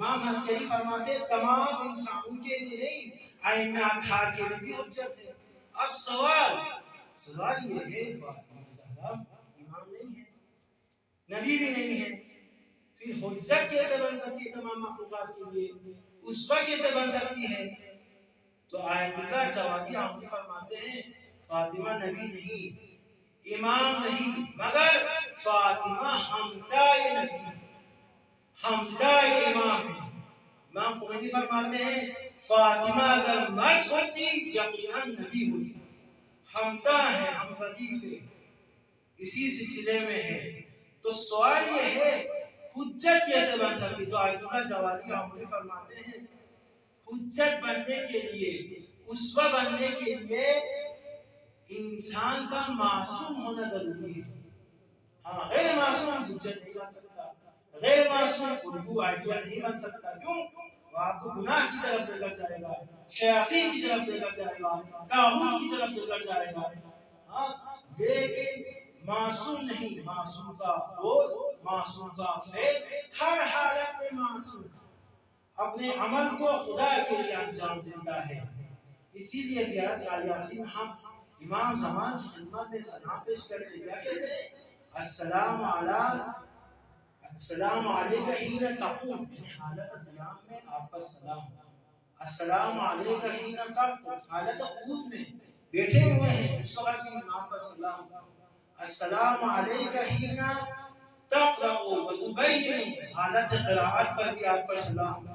امام عسکری فرماتے تمام انسانوں کے لیے نہیں، ائمہ اطہار کے لیے بھی حجت ہے۔ اب سوال یہ ہے فاطمہ زہرا امام نہیں ہے، نبی بھی نہیں ہے، پھر حجت کیسے بن سکتی ہے تمام مخلوقات کے لیے، اسوہ کیسے بن سکتی ہے؟ تو آیت اللہ جوادی آمدی فرماتے ہیں فاطمہ نبی نہیں، امام نہیں، مگر فاطمہ حمدائے نبی، حمدائے امام ہے۔ امام خمینی فرماتے ہیں فاطمہ اگر مرد ہوتی یقیناً نبی ہوتی، حمدہ ہے، ہم وظیف ہے، اسی سلسلے میں ہے۔ تو سوال یہ ہے حجت کیسے بن سکتی؟ تو آیت اللہ جوادی آمدی فرماتے ہیں حجت بننے کے لیے، اسوہ بننے کے لیے انسان کا معصوم ہونا ضروری ہے۔ ہاں، غیر معصوم حجت نہیں بن سکتا، غیر معصوم اردو آئیڈیا نہیں بن سکتا۔ کیوں؟ وہ آپ کو گناہ کی طرف لے کر جائے گا، شیاطین کی طرف لے کر جائے گا، طاغوت کی طرف لے کر جائے گا۔ ہاں، لیکن معصوم نہیں، معصوم کا قول، معصوم کا فعل ہر حالت میں معصوم اپنے عمل کو خدا کے لیے انجام دیتا ہے۔ اسی لیے زیارت آل یاسین ہم امام زمان کی خدمت میں سلام پیش کرتے کیا کہتے ہیں؟ السلام علیکہ حین تقوم، یعنی حالت قیام میں آپ پر سلام، السلام علیکہ حین تقوم، حالت قعود میں بیٹھے ہوئے ہیں اس وقت بھی امام پر سلام، السلام علیکہ حین تقرأ وتبین، حالت قراءت پر بھی آپ پر سلام،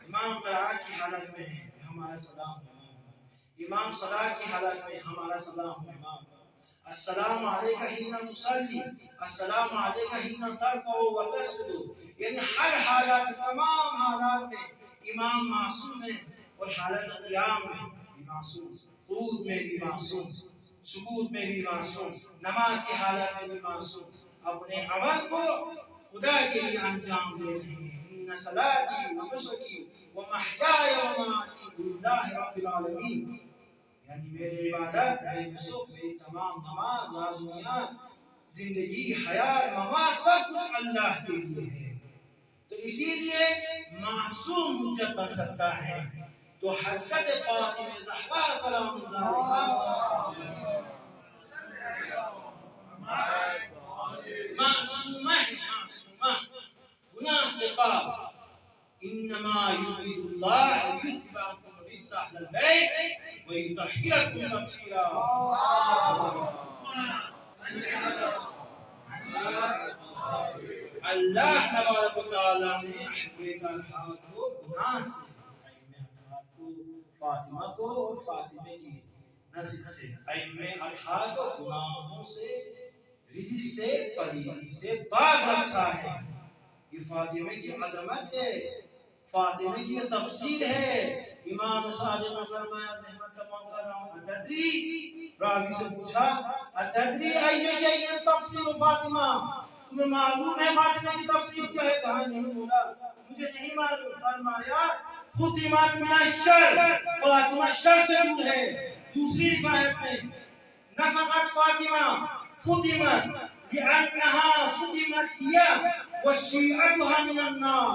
امام قراءت کی حالت میں ہے ہمارا سلام امام پر، امام صلاۃ کی حالت میں ہمارا سلام امام پر، السلام علیکہ حین تصلی، السلام علیکہ حین ترکع وتسجد، یعنی ہر حالات، تمام حالات میں امام معصوم ہے، اور حالت قیام میں بھی معصوم، قعود میں بھی معصوم، سجود میں بھی معصوم، نماز کی حالت میں بھی معصوم، اپنے عمل کو خدا کے لیے انجام دے رہے ہیں۔ ان صلاتی و نسکی و محیای و مماتی للہ رب العالمین، یعنی میری عبادت، میری نسک، میری تمام نماز، راز و نیات، زندگی، حیات، ممات، سب کچھ اللہ کے لیے ہے۔ تو اسی لیے معصوم حجت بن سکتا ہے۔ تو حضرت فاطمہ زہرا سلام اللہ علیہا معصومہ ہے، معصومہ، گناہ سے پاک۔ انما یرید اللہ یذهب عنکم الرجس اہل البیت ویطہرکم تطہیرا۔ اللہ تبارک و تعالیٰ نے اہل بیت اطہار کو گناہ سے، ائمہ اطہار کو، فاطمہ کو اور فاطمہ کی نسل سے، ائمہ اطہار کو گناہوں سے، رجس سے، پلیدی سے پاک رکھا ہے۔ یہ فاطمہ کی عظمت ہے، فاطمہ کی یہ تفصیل ہے۔ امام صادق نے فرمایا، زحمت تمام کر رہا ہوں، اتدری، راوی سے پوچھا اتدری ای شیء تفسیر فاطمہ، تمہیں معلوم ہے فاطمہ کی تفسیر کیا ہے؟ کہا نہیں، بولا مجھے نہیں معلوم۔ فرمایا فطمت من الشر، فاطمہ شر سے دور ہے۔ دوسری روایت میں نفقت فاطمہ فطمت لأنها فطمت هي وشيعتها من النار۔